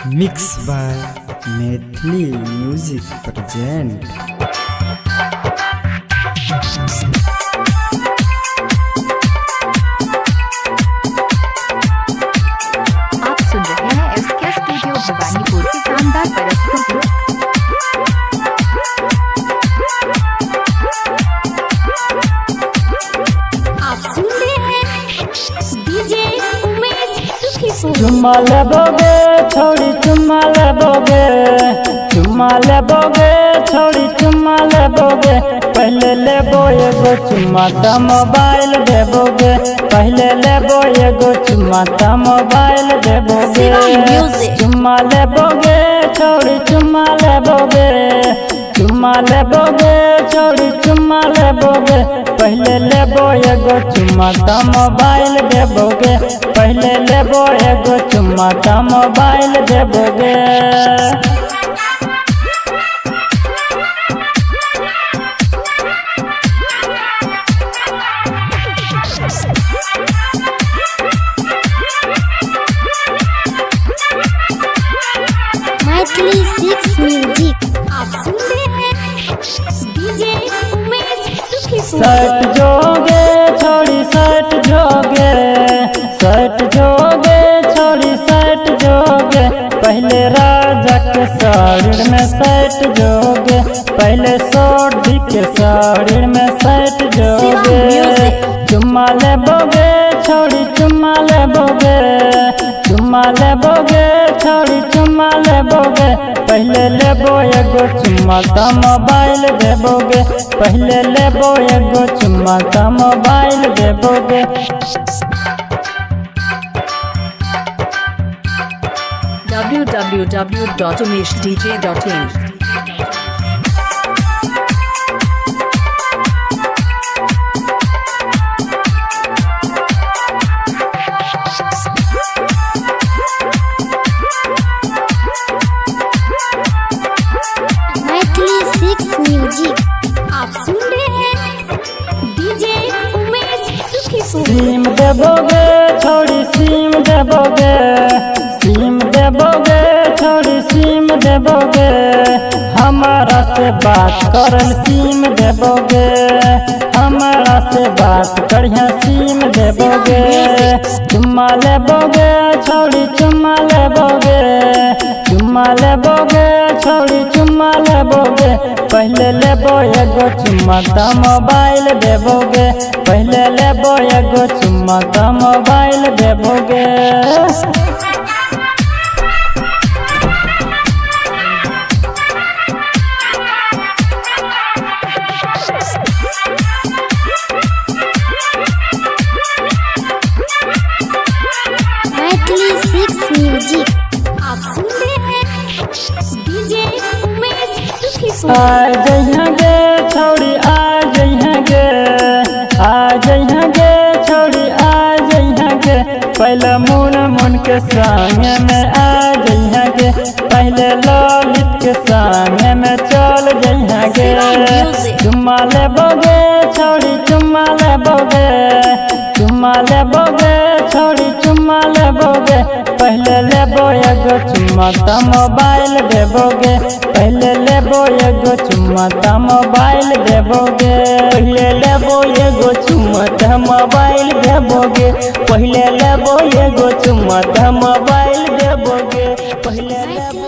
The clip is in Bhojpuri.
Mix by Maithili music present. आप सुन रहे हैं एसके स्टूडियो भवानीपुर की शानदार प्रस्तुति। आप सुन रहे हैं डीजे उमेश सुखीपुर। चुम्मा लेबोगे छोड़ी चुम्मा लेबोगे, चुम्मा लेबोगे छोड़ी चुम्मा लेबोगे। पहले लेबो एगो चुम्मा त मोबाइल देबोगे, पहले लेबो एगो चुम्मा त मोबाइल देबोगे। चुम्मा लेबोगे छोड़ी चुम्मा लेबोगे, चुम्मा लेबोगे छोड़ी चुम्मा लेबोगे। पहले लेबो एगो चुम्मा त मोबाइल देबोगे, पहले लेबो एगो चुम्मा त मोबाइल देबोगे। Maithili six music. आप सुन रहे हैं डीजे उमेश सुखीपुर। शर्ट जोगे छोड़ी शर्ट जोगे, शर्ट जोगे छोड़ी शर्ट जोगे। पहले राजा के शरीर में शर्ट जोगे, पहले सोढ़ी के शरीर में शर्ट जोगे। चुम्मा लेबोगे छोड़ी चुम्मा लेबोगे, चुम्मा लेबोगे छोड़ी चुम्मा लेबोगे। पहले लेबो एगो चुम्मा त मोबाइल देबोगे, पहले लेबो एगो चुम्मा त मोबाइल देबोगे। www.umeshdj.in Maithili six music. आप सुन रहे हैं डीजे उमेश सुखीपुर। सीम देबोगे छोड़ी सीम देबोगे, सीम देबोगे छोड़ी सीम देबोगे। हमारा से बात करल सीम देबोगे, हमारा से बात करिया सीम देबोगे। चुम्मा लेबोगे छोड़ी चुम्मा लेबोगे, चुम्मा लेबोगे छोड़ी चुम्मा लेबोगे। पहले लेबो एगो चुम्मा त मोबाइल देबोगे, पहले लेबो एगो चुम्मा त मोबाइल देबोगे। Maithili six music. आप सुन रहे हैं डीजे उमेश सुखीपुर। आ जइहांगे छोड़ी आ जइहांगे, आ जइहांगे छोड़ी आ जइहांगे। पहले मुन के संग में आ जइहांगे, पहले ललित के संग में चल जइहांगे। चुम्मा लेबोगे छोड़ी चुम्मा लेबोगे, चुम्मा लेबोगे छोड़ी चुम्मा लेबोगे। पहले लेबो एगो चुम्मा त मोबाइल देबोगे, पहले लेबो एगो चुम्मा त मोबाइल देबोगे। पहले लेबो एगो चुम्मा त मोबाइल देबोगे, पहले लेबो एगो चुम्मा त मोबाइल देबोगे। पहले लेबो